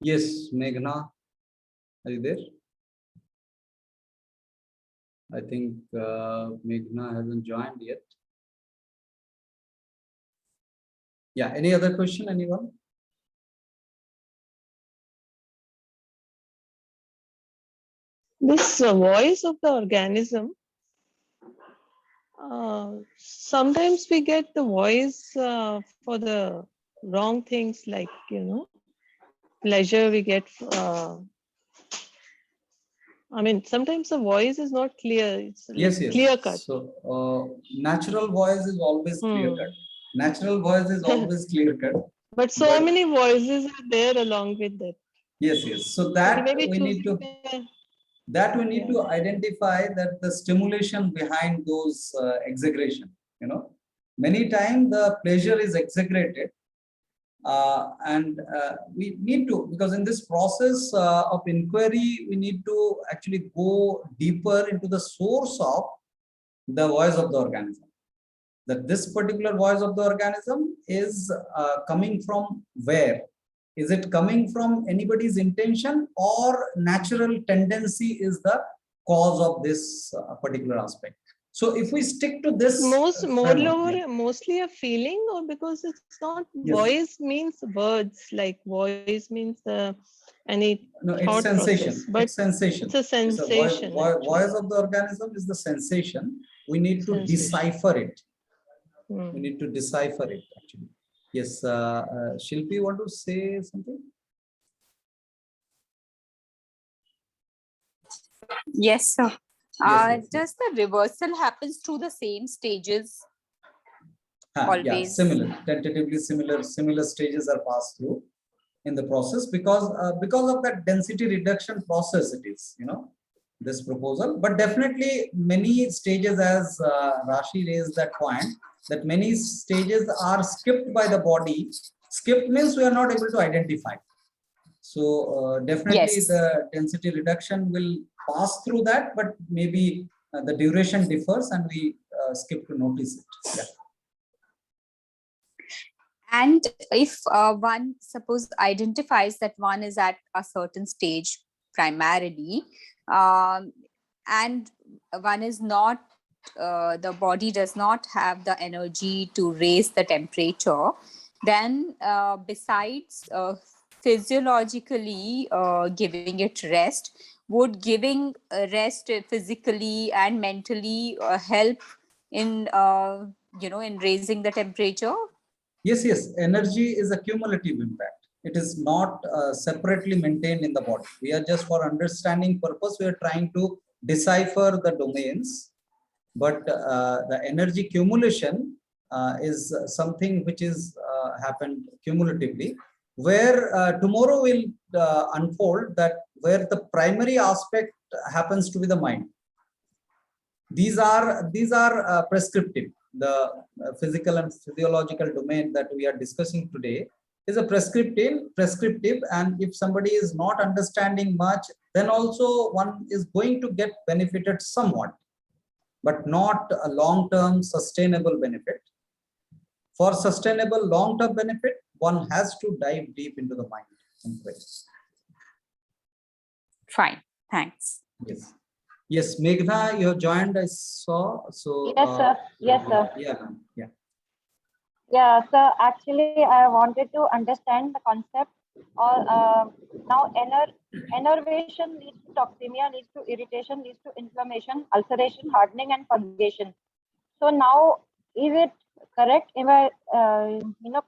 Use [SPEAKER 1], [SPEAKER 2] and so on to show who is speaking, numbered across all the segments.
[SPEAKER 1] Yes, Meghna, are you there? I think Meghna hasn't joined yet. Yeah, any other question, anyone?
[SPEAKER 2] This voice of the organism, sometimes we get the voice for the wrong things, like, pleasure we get. I mean, sometimes the voice is not clear. It's like
[SPEAKER 1] Yes.
[SPEAKER 2] clear cut.
[SPEAKER 1] So natural voice is always clear cut. Natural voice is always clear cut.
[SPEAKER 2] But so many voices are there along with that.
[SPEAKER 1] Yes. So that we need to identify that the stimulation behind those exaggeration. Many times the pleasure is exaggerated, and we need to, because in this process of inquiry, we need to actually go deeper into the source of the voice of the organism. That this particular voice of the organism is coming from where? Is it coming from anybody's intention, or natural tendency is the cause of this particular aspect? So if we stick to this,
[SPEAKER 2] mostly a feeling, or because it's not voice means words, like voice means any thought process, but
[SPEAKER 1] it's sensation.
[SPEAKER 2] It's a sensation.
[SPEAKER 1] Voice of the organism is the sensation. We need to decipher it. We need to decipher it, actually. Yes, Shilpi, want to say something?
[SPEAKER 3] Yes, sir. Just the reversal happens through the same stages. Always.
[SPEAKER 1] Yeah, similar, tentatively similar stages are passed through in the process, because of that density reduction process. It is, this proposal, but definitely many stages, as Rashi raised that point, that many stages are skipped by the body. Skipped means we are not able to identify. So definitely the density reduction will pass through that, but maybe the duration differs and we skip to notice it. Yeah.
[SPEAKER 3] And if one, suppose, identifies that one is at a certain stage primarily, and one is not, the body does not have the energy to raise the temperature, then besides physiologically giving it rest, would giving rest physically and mentally help in in raising the temperature?
[SPEAKER 1] Yes. Energy is a cumulative impact. It is not separately maintained in the body. We are just, for understanding purpose, we are trying to decipher the domains, but the energy accumulation is something which is happened cumulatively, where tomorrow will unfold that where the primary aspect happens to be the mind. These are prescriptive. The physical and physiological domain that we are discussing today is a prescriptive, and if somebody is not understanding much, then also one is going to get benefited somewhat, but not a long-term sustainable benefit. For sustainable long-term benefit, one has to dive deep into the mind.
[SPEAKER 3] Fine, thanks.
[SPEAKER 1] Yes, Meghna, you have joined, I saw. So
[SPEAKER 4] yes, sir. Yes, sir. Yeah, sir. Actually, I wanted to understand the concept. Or now, enervation leads to toxemia, leads to irritation, leads to inflammation, ulceration, hardening, and purgation. So now, is it correct? If I,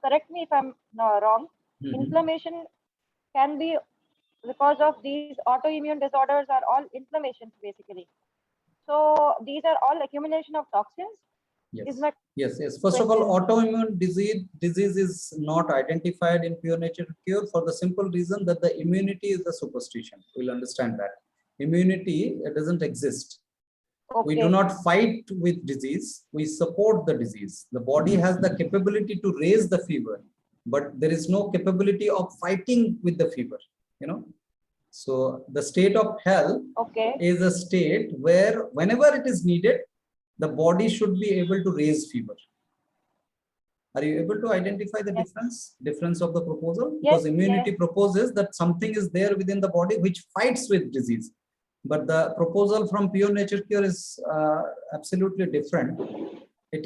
[SPEAKER 4] correct me if I'm wrong. Inflammation can be because of these autoimmune disorders are all inflammations basically. So these are all accumulation of toxins.
[SPEAKER 1] Yes. First of all, autoimmune disease is not identified in pure nature cure for the simple reason that the immunity is the superstition. We'll understand that. Immunity doesn't exist. Okay. We do not fight with disease. We support the disease. The body has the capability to raise the fever, but there is no capability of fighting with the fever. So the state of health is a state where whenever it is needed, the body should be able to raise fever. Are you able to identify the
[SPEAKER 4] Yes.
[SPEAKER 1] difference of the proposal?
[SPEAKER 4] Yes,
[SPEAKER 1] Because immunity
[SPEAKER 4] yes.
[SPEAKER 1] proposes that something is there within the body which fights with disease. But the proposal from Pure Nature Cure is absolutely different. It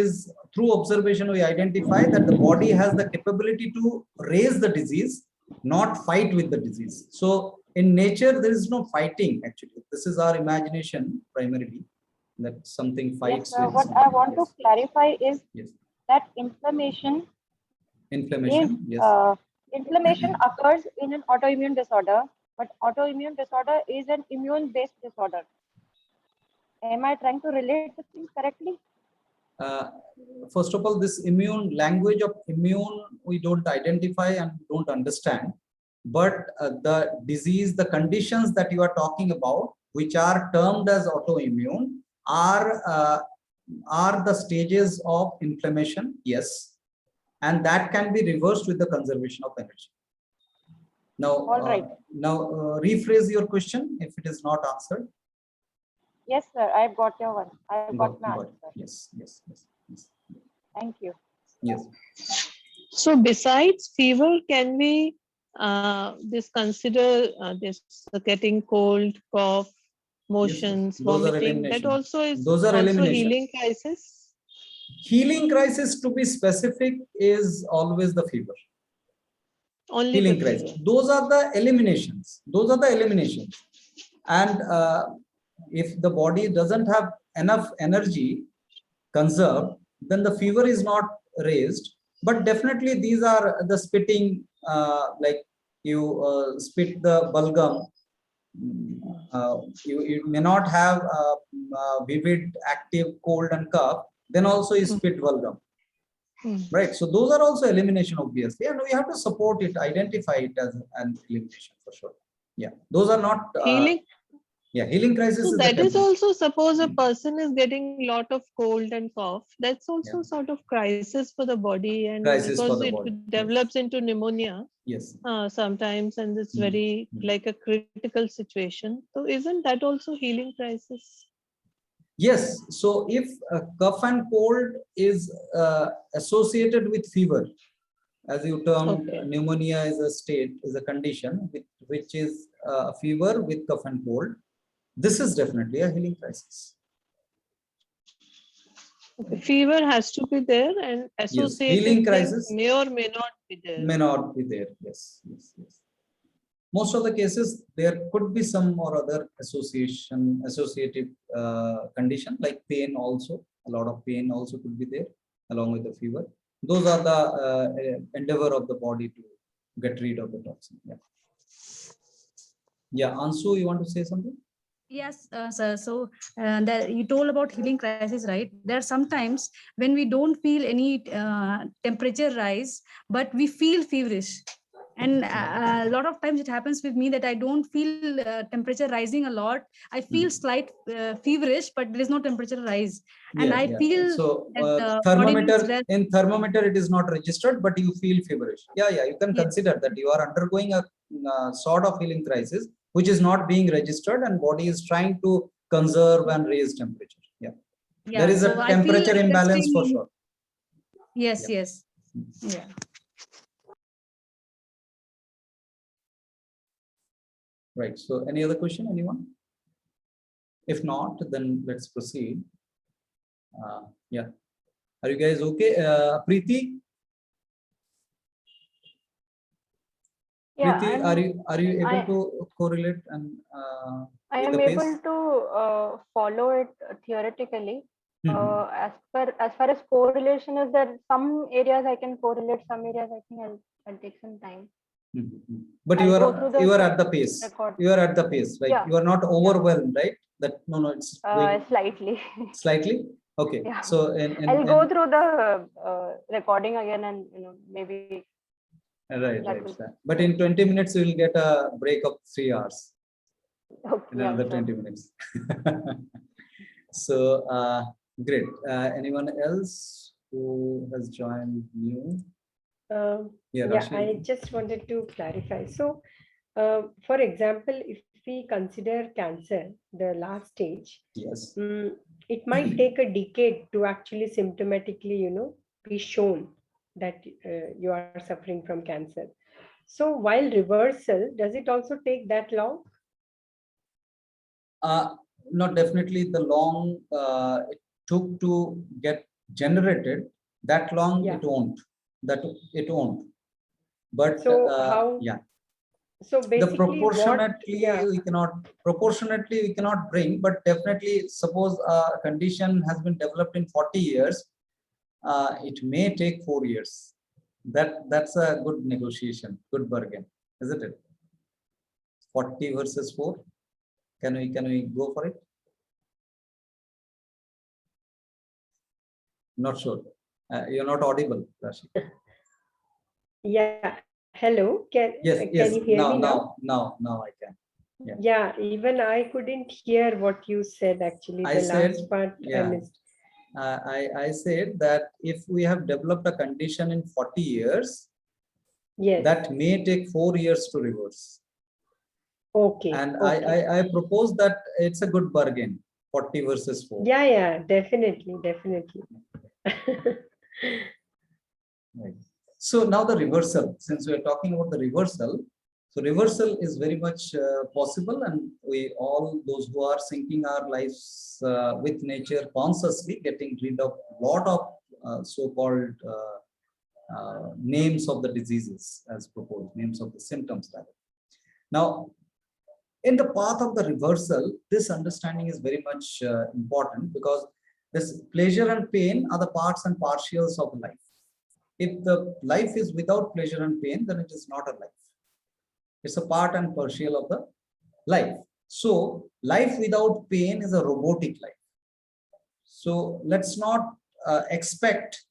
[SPEAKER 1] is through observation we identify that the body has the capability to raise the disease, not fight with the disease. So in nature, there is no fighting actually. This is our imagination primarily, that something
[SPEAKER 4] Yes,
[SPEAKER 1] fights with
[SPEAKER 4] what
[SPEAKER 1] something.
[SPEAKER 4] I want to
[SPEAKER 1] Yes.
[SPEAKER 4] clarify is
[SPEAKER 1] Yes.
[SPEAKER 4] that inflammation
[SPEAKER 1] Inflammation, yes.
[SPEAKER 4] Inflammation occurs in an autoimmune disorder, but autoimmune disorder is an immune-based disorder. Am I trying to relate the things correctly?
[SPEAKER 1] First of all, this immune language of immune, we don't identify and don't understand. But the disease, the conditions that you are talking about, which are termed as autoimmune, are the stages of inflammation, yes. And that can be reversed with the conservation of energy. Now,
[SPEAKER 4] All right.
[SPEAKER 1] Rephrase your question if it is not answered.
[SPEAKER 4] Yes, sir. I've got your one. I've got my answer.
[SPEAKER 1] Yes.
[SPEAKER 4] Thank you.
[SPEAKER 1] Yes.
[SPEAKER 2] So besides fever, can we this consider this getting cold, cough, motions,
[SPEAKER 1] those are
[SPEAKER 2] vomiting? That
[SPEAKER 1] elimination.
[SPEAKER 2] also is
[SPEAKER 1] Those are
[SPEAKER 2] also
[SPEAKER 1] elimination.
[SPEAKER 2] healing crisis.
[SPEAKER 1] Healing crisis, to be specific, is always the fever.
[SPEAKER 2] Only
[SPEAKER 1] Healing
[SPEAKER 2] the
[SPEAKER 1] crisis.
[SPEAKER 2] fever.
[SPEAKER 1] Those are the eliminations. And if the body doesn't have enough energy conserved, then the fever is not raised. But definitely these are the spitting, like you spit the bulgum. You may not have vivid, active cold and cough. Then also you spit bulgum. Right. So those are also elimination, obviously, and we have to support it, identify it as an elimination for sure. Yeah, those are not
[SPEAKER 2] healing.
[SPEAKER 1] Healing crisis.
[SPEAKER 2] So that is also, suppose a person is getting a lot of cold and cough. That's also sort of crisis for the body, and because it develops into pneumonia.
[SPEAKER 1] Yes.
[SPEAKER 2] Sometimes, and it's very like a critical situation. So isn't that also healing crisis?
[SPEAKER 1] Yes. So if cough and cold is associated with fever, as you termed, pneumonia is a state, is a condition which is a fever with cough and cold. This is definitely a healing crisis.
[SPEAKER 2] Okay. Fever has to be there, and associated
[SPEAKER 1] healing crisis
[SPEAKER 2] may or may not be there.
[SPEAKER 1] May not be there. Yes. Most of the cases, there could be some or other associative condition, like pain also. A lot of pain also could be there along with the fever. Those are the endeavor of the body to get rid of the toxin. Yeah, Ansu, you want to say something?
[SPEAKER 5] Yes, sir. So that you told about healing crisis, right? There are sometimes when we don't feel any temperature rise, but we feel feverish. And a lot of times it happens with me that I don't feel temperature rising a lot. I feel slight feverish, but there is no temperature rise. And I feel
[SPEAKER 1] so
[SPEAKER 5] that
[SPEAKER 1] in thermometer it is not registered, but you feel feverish. Yeah, you can consider that you are undergoing a sort of healing crisis, which is not being registered, and body is trying to conserve and raise temperature. Yeah. There is a temperature imbalance for sure.
[SPEAKER 5] Yes. Yeah.
[SPEAKER 1] Right. So any other question, anyone? If not, then let's proceed. Yeah. Are you guys okay? Preeti?
[SPEAKER 6] Yeah,
[SPEAKER 1] Preeti, are you able to correlate and
[SPEAKER 6] I am able to follow it theoretically. As far as correlation is, there some areas I can correlate, some areas I think I'll take some time.
[SPEAKER 1] But you are at the pace. You are at the pace, right? You are not overwhelmed, right? That no, it's
[SPEAKER 6] slightly.
[SPEAKER 1] Slightly. Okay.
[SPEAKER 6] Yeah.
[SPEAKER 1] So
[SPEAKER 6] I'll go through the recording again, and maybe.
[SPEAKER 1] Right. But in 20 minutes, you will get a break of 3 hours.
[SPEAKER 6] Okay,
[SPEAKER 1] in another 20 minutes. So great. Anyone else who has joined new?
[SPEAKER 7] I just wanted to clarify. So, for example, if we consider cancer, the last stage,
[SPEAKER 1] yes,
[SPEAKER 7] it might take a decade to actually symptomatically, be shown that you are suffering from cancer. So while reversal, does it also take that long?
[SPEAKER 1] Not definitely the long it took to get generated, that long
[SPEAKER 7] Yeah.
[SPEAKER 1] it won't. That it won't. But
[SPEAKER 7] so how?
[SPEAKER 1] yeah.
[SPEAKER 7] So basically,
[SPEAKER 1] proportionately we cannot bring, but definitely suppose a condition has been developed in 40 years, it may take 4 years. That's a good negotiation, good bargain, isn't it? 40 versus 4. Can we go for it? Not sure. You're not audible, Rashi.
[SPEAKER 7] Yeah. Hello. Can
[SPEAKER 1] Yes.
[SPEAKER 7] you hear me now?
[SPEAKER 1] Now I can.
[SPEAKER 7] Yeah. Even I couldn't hear what you said. Actually, the last part I missed.
[SPEAKER 1] I said that if we have developed a condition in 40 years,
[SPEAKER 7] yes,
[SPEAKER 1] that may take 4 years to reverse.
[SPEAKER 7] Okay.
[SPEAKER 1] And
[SPEAKER 7] okay.
[SPEAKER 1] I propose that it's a good bargain, 40 versus 4.
[SPEAKER 7] Yeah, definitely.
[SPEAKER 1] Right. So now the reversal, since we are talking about the reversal, so reversal is very much possible, and we all those who are syncing our lives with nature consciously, getting rid of a lot of so-called names of the diseases as proposed, names of the symptoms rather. Now, in the path of the reversal, this understanding is very much important, because this pleasure and pain are the parts and partials of life. If the life is without pleasure and pain, then it is not a life. It's a part and partial of the life. So life without pain is a robotic life. So let's not expect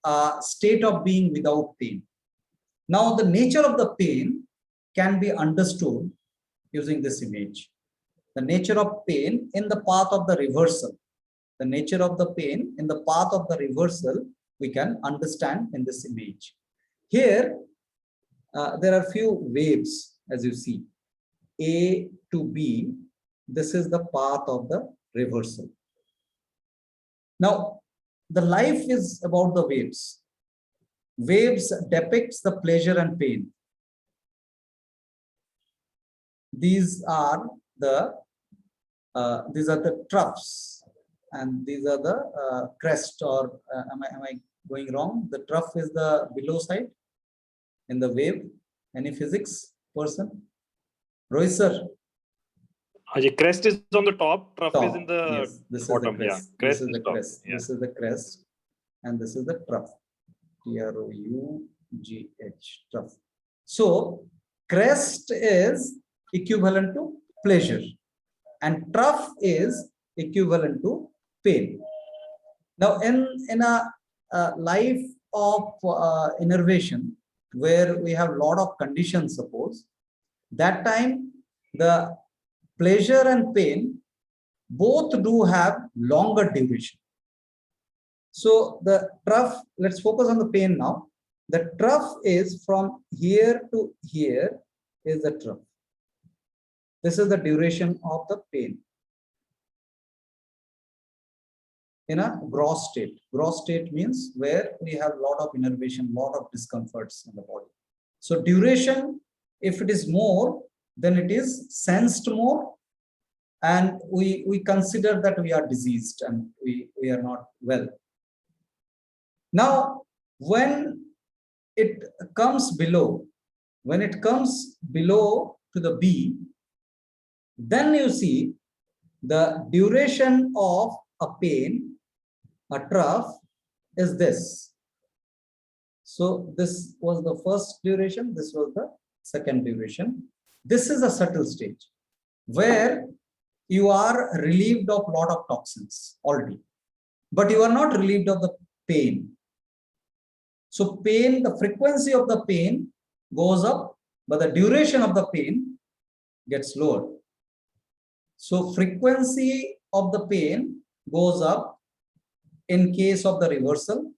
[SPEAKER 1] a state of being without pain. Now the nature of the pain can be understood using this image. The nature of pain in the path of the reversal. The nature of the pain in the path of the reversal we can understand in this image. Here, there are few waves, as you see. A to B, this is the path of the reversal. Now, the life is about the waves. Waves depicts the pleasure and pain. These are the troughs, and these are the crest, or am I going wrong? The trough is the below side in the wave. Any physics person? Rohit sir.
[SPEAKER 8] The crest is on the top, trough is in the
[SPEAKER 1] yes, this
[SPEAKER 8] bottom.
[SPEAKER 1] Is the crest.
[SPEAKER 8] Yeah,
[SPEAKER 1] This is the crest.
[SPEAKER 8] Yeah.
[SPEAKER 1] This is the crest, and this is the trough. TROUGH, trough. So crest is equivalent to pleasure, and trough is equivalent to pain. Now, in a life of innervation, where we have a lot of conditions, suppose, that time the pleasure and pain both do have longer duration. So the trough, let's focus on the pain now. The trough is from here to here is the trough. This is the duration of the pain in a gross state. Gross state means where we have a lot of innervation, lot of discomforts in the body. So duration, if it is more, then it is sensed more, and we consider that we are diseased and we are not well. Now, when it comes below, to the B, then you see the duration of a pain, a trough, is this. So this was the first duration, this was the second duration. This is a subtle stage where you are relieved of a lot of toxins already, but you are not relieved of the pain. So pain, the frequency of the pain goes up, but the duration of the pain gets lower. So frequency of the pain goes up in case of the reversal.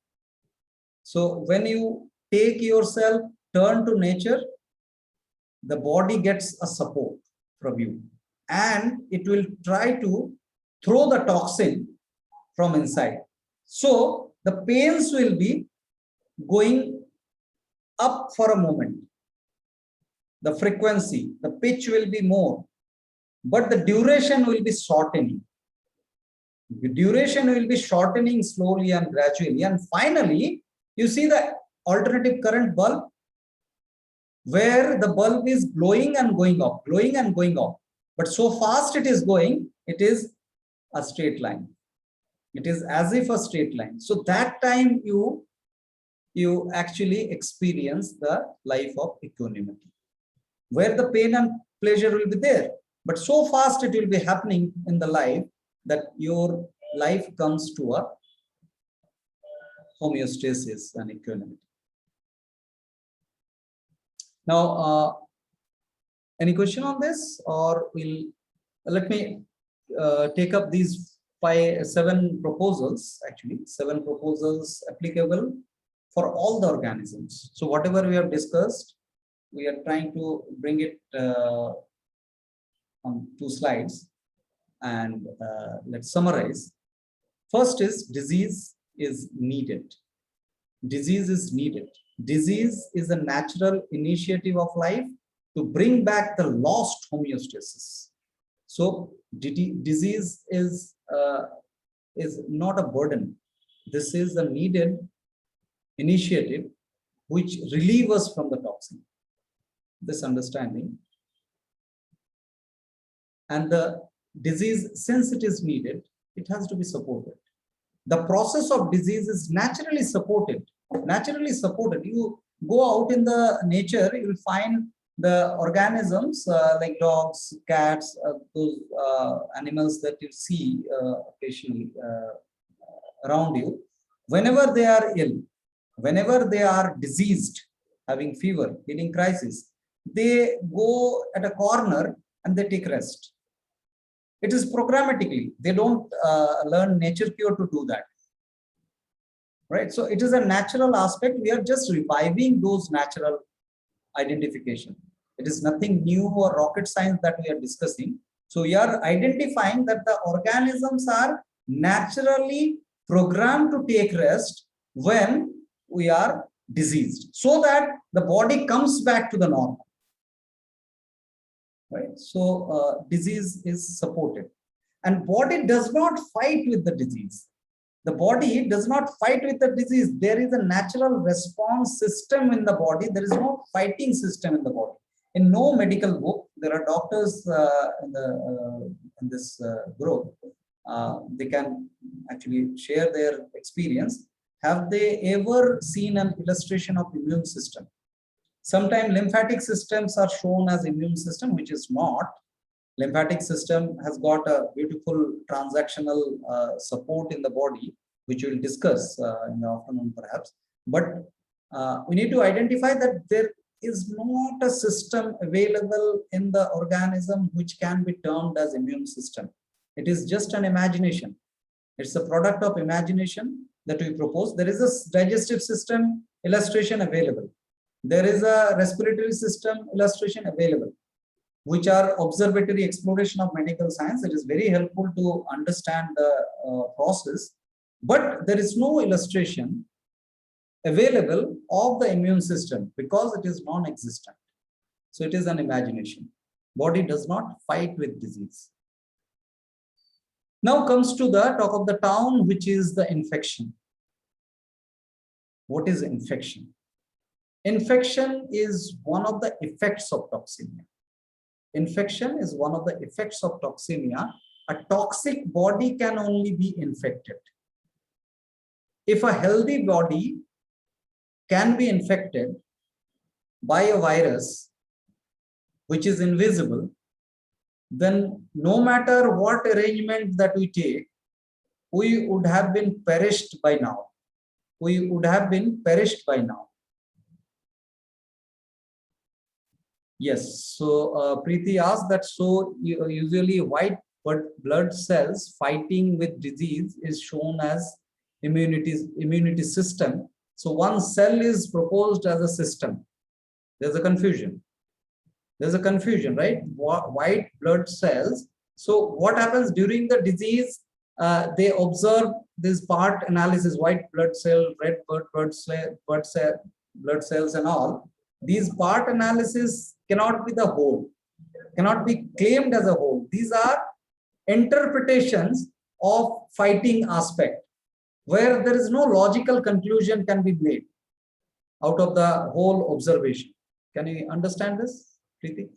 [SPEAKER 1] So when you take yourself, turn to nature, the body gets a support from you, and it will try to throw the toxin from inside. So the pains will be going up for a moment. The frequency, the pitch will be more, but the duration will be shortening. The duration will be shortening slowly and gradually. And finally, you see the alternative current bulb, where the bulb is glowing and going up, glowing and going up. But so fast it is going, it is a straight line. It is as if a straight line. So that time you actually experience the life of equanimity, where the pain and pleasure will be there. But so fast it will be happening in the life that your life comes to a homeostasis and equanimity. Now, any question on this, or let me take up these 7 proposals, actually 7 proposals applicable for all the organisms. So whatever we have discussed, we are trying to bring it on 2 slides, and let's summarize. First is disease is needed. Disease is needed. Disease is a natural initiative of life to bring back the lost homeostasis. So disease is not a burden. This is a needed initiative which relieves us from the toxin. This understanding. And the disease, since it is needed, it has to be supported. The process of disease is naturally supported. Naturally supported. You go out in the nature, you will find the organisms like dogs, cats, those animals that you see occasionally around you. Whenever they are ill, whenever they are diseased, having fever, healing crisis, they go at a corner and they take rest. It is programmatically. They don't learn nature cure to do that. Right? So it is a natural aspect. We are just reviving those natural identification. It is nothing new or rocket science that we are discussing. So we are identifying that the organisms are naturally programmed to take rest when we are diseased, so that the body comes back to the normal. Right? So disease is supported, and body does not fight with the disease. The body does not fight with the disease. There is a natural response system in the body. There is no fighting system in the body. In no medical book, there are doctors in this group. They can actually share their experience. Have they ever seen an illustration of immune system? Sometimes lymphatic systems are shown as immune system, which is not. Lymphatic system has got a beautiful transactional support in the body, which we'll discuss in the afternoon perhaps. But we need to identify that there is not a system available in the organism which can be termed as immune system. It is just an imagination. It's a product of imagination that we propose. There is a digestive system illustration available. There is a respiratory system illustration available, which are observatory exploration of medical science. It is very helpful to understand the process, but there is no illustration available of the immune system because it is non-existent. So it is an imagination. Body does not fight with disease. Now comes to the talk of the town, which is the infection. What is infection? Infection is one of the effects of toxemia. Infection is one of the effects of toxemia. A toxic body can only be infected. If a healthy body can be infected by a virus which is invisible, then no matter what arrangement that we take, we would have been perished by now. We would have been perished by now. Yes, so Preeti asked that, so usually white blood cells fighting with disease is shown as immunity system. So one cell is proposed as a system. There's a confusion. There's a confusion, right? White blood cells. So what happens during the disease? They observe this part analysis, white blood cell, red blood cells and all, these part analysis cannot be the whole, cannot be claimed as a whole. These are interpretations of fighting aspect, where there is no logical conclusion can be made out of the whole observation. Can you understand this, Preeti?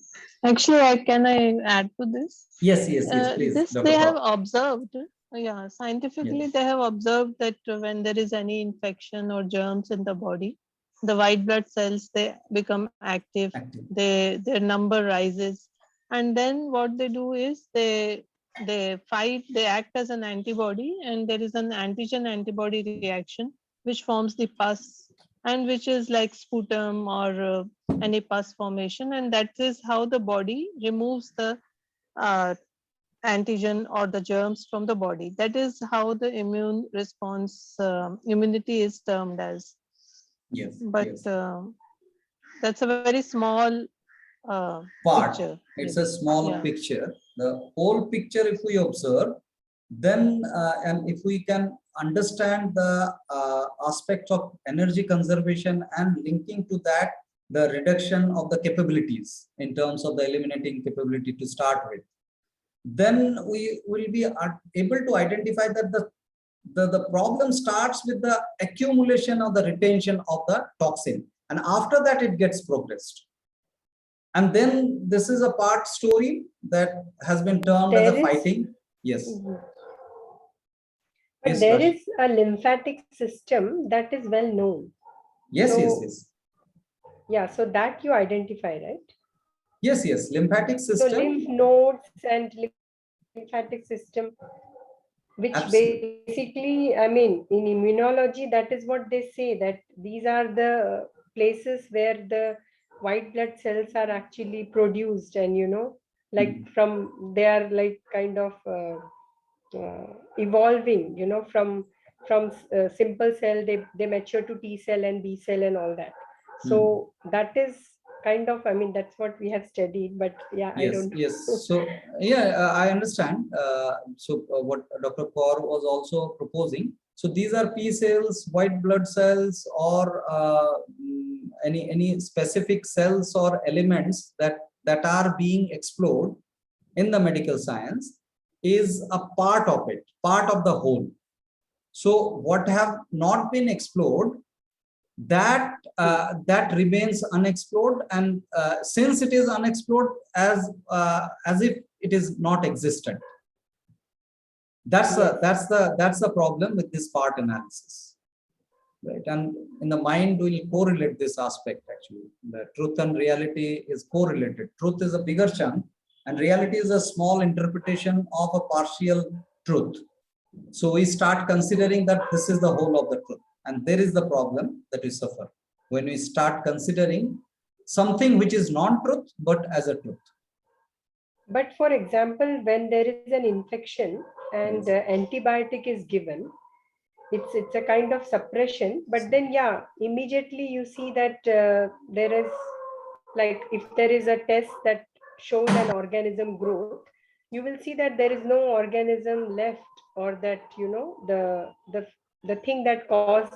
[SPEAKER 2] Actually, can I add to this?
[SPEAKER 1] Yes, please.
[SPEAKER 2] This
[SPEAKER 1] Dr.
[SPEAKER 2] they have
[SPEAKER 1] Kaur.
[SPEAKER 2] observed. Yeah, scientifically they have observed that when there is any infection or germs in the body, the white blood cells, they become active. Their number rises, and then what they do is they fight. They act as an antibody, and there is an antigen antibody reaction which forms the pus, and which is like sputum or any pus formation, and that is how the body removes the antigen or the germs from the body. That is how the immune response, immunity is termed as.
[SPEAKER 1] Yes.
[SPEAKER 2] But
[SPEAKER 1] yes.
[SPEAKER 2] That's a very small
[SPEAKER 1] part.
[SPEAKER 2] picture.
[SPEAKER 1] It's a small picture. The whole picture, if we observe, then and if we can understand the aspects of energy conservation and linking to that the reduction of the capabilities in terms of the eliminating capability to start with, then we will be able to identify that the problem starts with the accumulation or the retention of the toxin, and after that it gets progressed. And then this is a part story that has been termed as a fighting. Yes.
[SPEAKER 7] But
[SPEAKER 1] yes,
[SPEAKER 7] there is a lymphatic system that is well known.
[SPEAKER 1] Yes,
[SPEAKER 7] so,
[SPEAKER 1] yes.
[SPEAKER 7] Yeah, so that you identify, right?
[SPEAKER 1] Yes, lymphatic system.
[SPEAKER 7] So lymph nodes and lymphatic system, which
[SPEAKER 1] Absolutely.
[SPEAKER 7] basically, I mean, in immunology, that is what they say, that these are the places where the white blood cells are actually produced, and like from they are like kind of evolving, from simple cell, they mature to T cell and B cell and all that. So that is kind of, I mean, that's what we have studied, but yeah,
[SPEAKER 1] yes,
[SPEAKER 7] I don't know.
[SPEAKER 1] Yes. So I understand. What Dr. Kaur was also proposing. So these are P cells, white blood cells, or any specific cells or elements that are being explored in the medical science is a part of it, part of the whole. So what have not been explored, that remains unexplored, and since it is unexplored, as if it is not existent. That's the problem with this part analysis, right? And in the mind we'll correlate this aspect. Actually, the truth and reality is correlated. Truth is a bigger chunk, and reality is a small interpretation of a partial truth. So we start considering that this is the whole of the truth. And there is the problem that we suffer when we start considering something which is non-truth, but as a truth.
[SPEAKER 7] But for example, when there is an infection and antibiotic is given, it's a kind of suppression. But then, yeah, immediately you see that there is, like, if there is a test that shows an organism growth, you will see that there is no organism left, or that, the thing that caused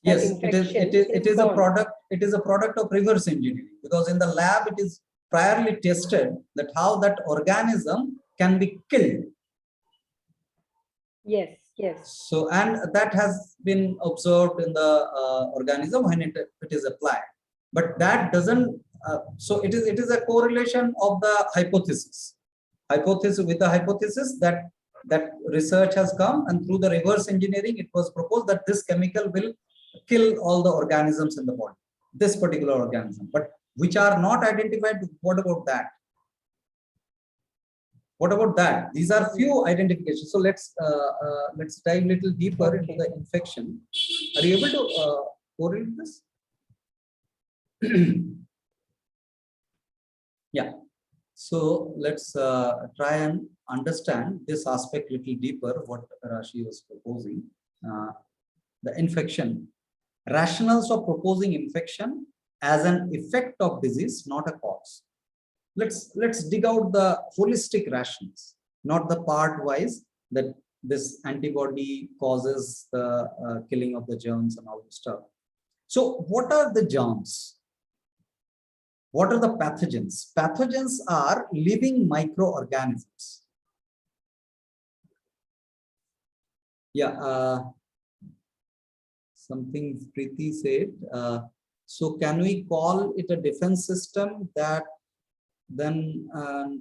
[SPEAKER 7] that infection
[SPEAKER 1] it is a product. It is a product of reverse engineering, because in the lab it is priorly tested that how that organism can be killed.
[SPEAKER 7] Yes.
[SPEAKER 1] So, and that has been observed in the organism when it is applied, but that doesn't. So it is a correlation of the hypothesis with the hypothesis that research has come, and through the reverse engineering it was proposed that this chemical will kill all the organisms in the body, this particular organism, but which are not identified. What about that? What about that? These are few identifications. So let's dive a little deeper into the infection. Are you able to correlate this? Yeah. So let's try and understand this aspect a little deeper, what Rashi was proposing. The infection. Rationales of proposing infection as an effect of disease, not a cause. Let's dig out the holistic rationales, not the part wise, that this antibody causes the killing of the germs and all this stuff. So what are the germs? What are the pathogens? Pathogens are living microorganisms. Yeah, something Preeti said. So can we call it a defense system that then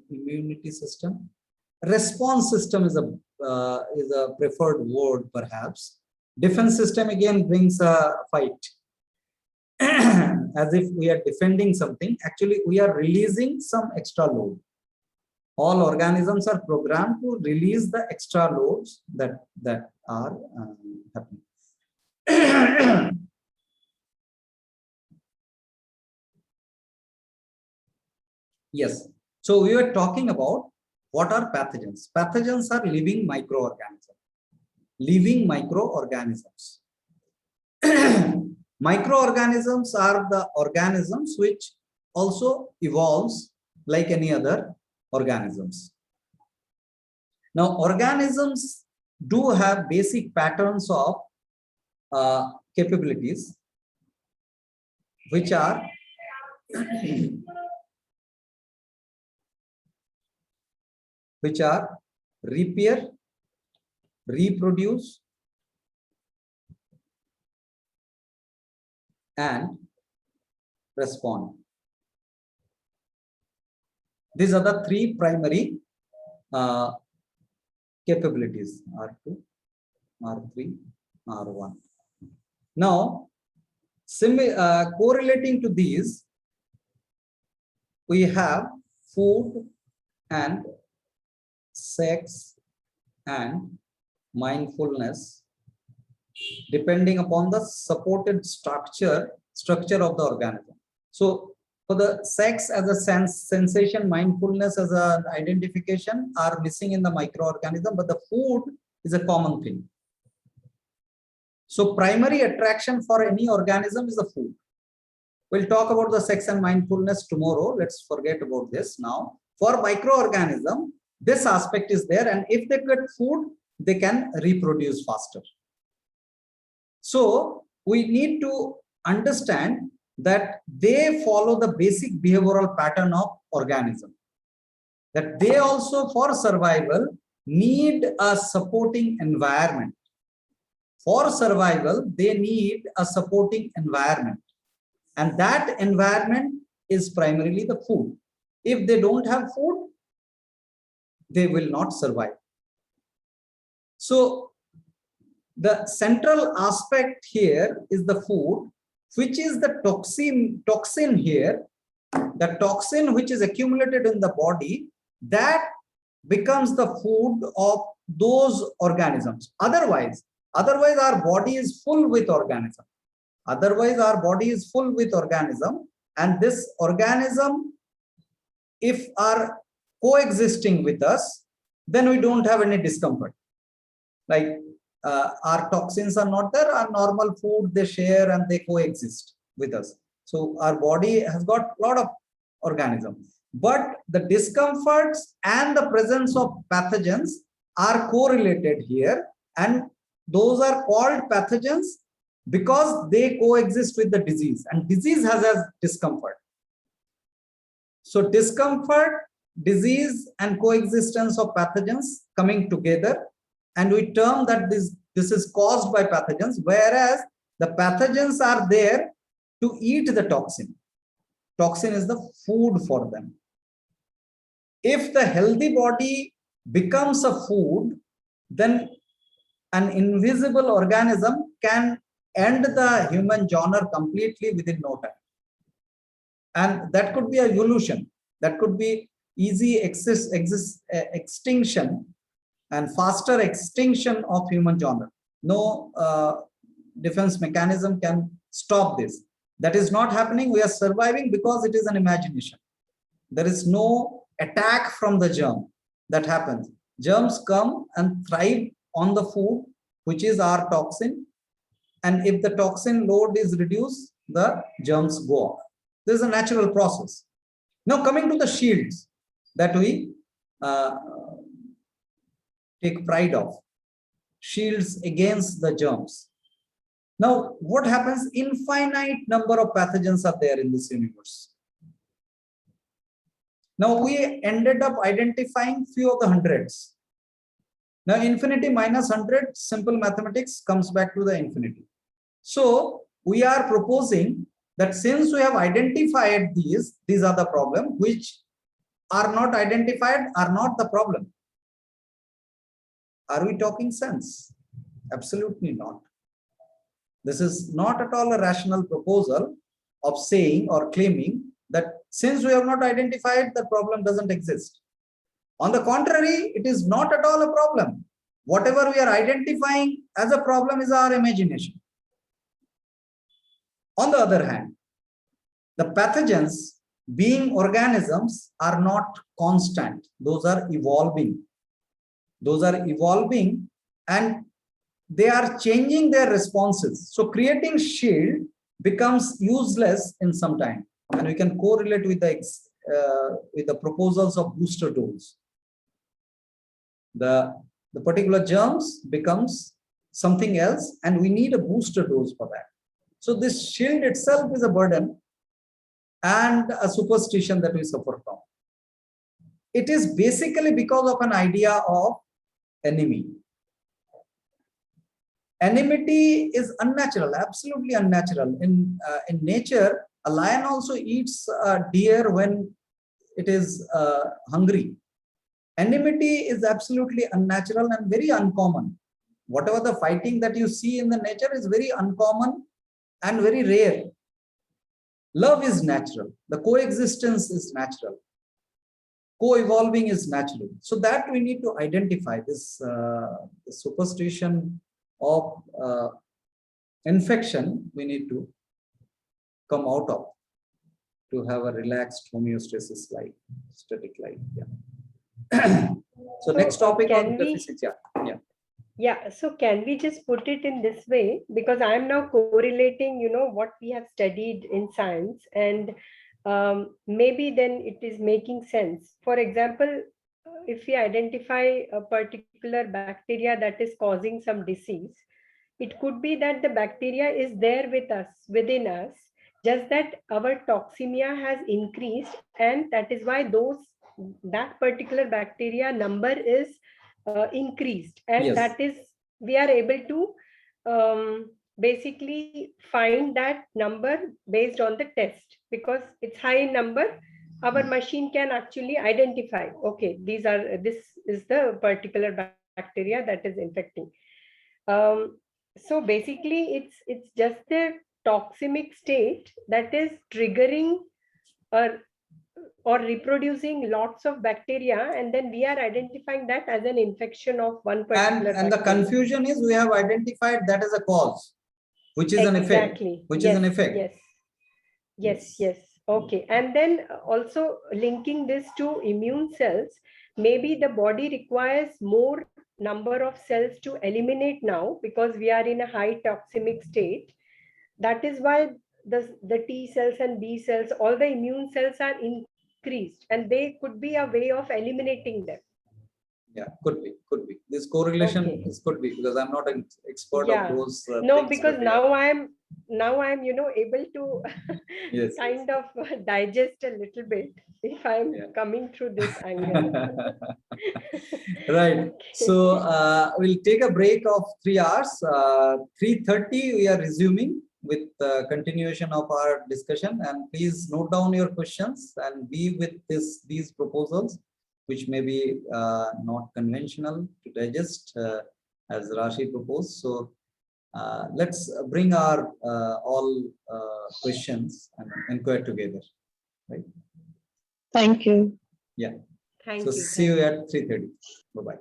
[SPEAKER 1] immunity system? Response system is a preferred word, perhaps. Defense system again brings a fight. As if we are defending something. Actually, we are releasing some extra load. All organisms are programmed to release the extra loads that are happening. Yes. So we were talking about what are pathogens. Pathogens are living microorganisms. Living microorganisms. Microorganisms are the organisms which also evolves like any other organisms. Now, organisms do have basic patterns of capabilities, which are repair, reproduce, and respond. These are the three primary capabilities: R2, R3, R1. Now, correlating to these, we have food and sex and mindfulness, depending upon the supported structure of the organism. So for the sex as a sensation, mindfulness as an identification are missing in the microorganism, but the food is a common thing. So primary attraction for any organism is the food. We'll talk about the sex and mindfulness tomorrow. Let's forget about this now. For microorganism, this aspect is there, and if they get food, they can reproduce faster. So we need to understand that they follow the basic behavioral pattern of organism. That they also, for survival, need a supporting environment. For survival, they need a supporting environment. And that environment is primarily the food. If they don't have food, they will not survive. So the central aspect here is the food, which is the toxin here. The toxin which is accumulated in the body, that becomes the food of those organisms. Otherwise our body is full with organism. And this organism, if are coexisting with us, then we don't have any discomfort. Like our toxins are not there, our normal food they share and they coexist with us. So our body has got a lot of organisms. But the discomforts and the presence of pathogens are correlated here, and those are called pathogens because they coexist with the disease, and disease has a discomfort. So discomfort, disease, and coexistence of pathogens coming together, and we term that this is caused by pathogens, whereas the pathogens are there to eat the toxin. Toxin is the food for them. If the healthy body becomes a food, then an invisible organism can end the human genre completely within no time. And that could be a evolution. That could be easy extinction and faster extinction of human genre. No defense mechanism can stop this. That is not happening. We are surviving because it is an imagination. There is no attack from the germ that happens. Germs come and thrive on the food, which is our toxin. And if the toxin load is reduced, the germs go off. This is a natural process. Now coming to the shields that we take pride of. shields against the germs. Now, what happens? Infinite number of pathogens are there in this universe. Now, we ended up identifying few of the hundreds. Now, infinity minus 100, simple mathematics comes back to the infinity. So, we are proposing that since we have identified these are the problem, which are not identified are not the problem. Are we talking sense? Absolutely not. This is not at all a rational proposal of saying or claiming that since we have not identified, the problem doesn't exist. On the contrary, it is not at all a problem. Whatever we are identifying as a problem is our imagination. On the other hand, the pathogens, being organisms, are not constant. Those are evolving. Those are evolving and they are changing their responses. So creating shield becomes useless in some time. And we can correlate with the proposals of booster dose. The particular germs becomes something else and we need a booster dose for that. So this shield itself is a burden and a superstition that we suffer from. It is basically because of an idea of enemy. Enmity is unnatural, absolutely unnatural. In nature, a lion also eats a deer when it is hungry. Enmity is absolutely unnatural and very uncommon. Whatever the fighting that you see in the nature is very uncommon and very rare. Love is natural. The coexistence is natural. Co-evolving is natural. So that we need to identify this superstition of infection we need to come out of to have a relaxed homeostasis life, static life. Yeah. So next topic on deficits.
[SPEAKER 7] Yeah, so can we just put it in this way? Because I'm now correlating, what we have studied in science, and maybe then it is making sense. For example, if we identify a particular bacteria that is causing some disease, it could be that the bacteria is there with us, within us, just that our toxemia has increased, and that is why that particular bacteria number is increased, and
[SPEAKER 1] Yes.
[SPEAKER 7] that is we are able to basically find that number based on the test, because it's high number. Our machine can actually identify, okay, this is the particular bacteria that is infecting. So basically it's just the toxemic state that is triggering or reproducing lots of bacteria, and then we are identifying that as an infection of one particular
[SPEAKER 1] and the
[SPEAKER 7] bacteria.
[SPEAKER 1] confusion is we have identified that as a cause, which is an effect. Which is an effect.
[SPEAKER 7] Yes. Okay. And then also linking this to immune cells, maybe the body requires more number of cells to eliminate now because we are in a high toxemic state. That is why the T cells and B cells, all the immune cells are increased, and they could be a way of eliminating them.
[SPEAKER 1] Yeah, could be. This correlation could be, because I'm not an expert of those
[SPEAKER 7] no,
[SPEAKER 1] things,
[SPEAKER 7] because now I'm able to
[SPEAKER 1] yes,
[SPEAKER 7] kind of digest a little bit if I'm coming through this angle.
[SPEAKER 1] Right.
[SPEAKER 7] Okay.
[SPEAKER 1] So we'll take a break of 3 hours. 3:30 we are resuming with continuation of our discussion, and please note down your questions and be with these proposals, which may be not conventional to digest as Rashi proposed. So let's bring our all questions and inquire together. Right.
[SPEAKER 2] Thank you.
[SPEAKER 1] Yeah.
[SPEAKER 7] Thank
[SPEAKER 1] So
[SPEAKER 7] you.
[SPEAKER 1] see you at 3:30. Bye-bye.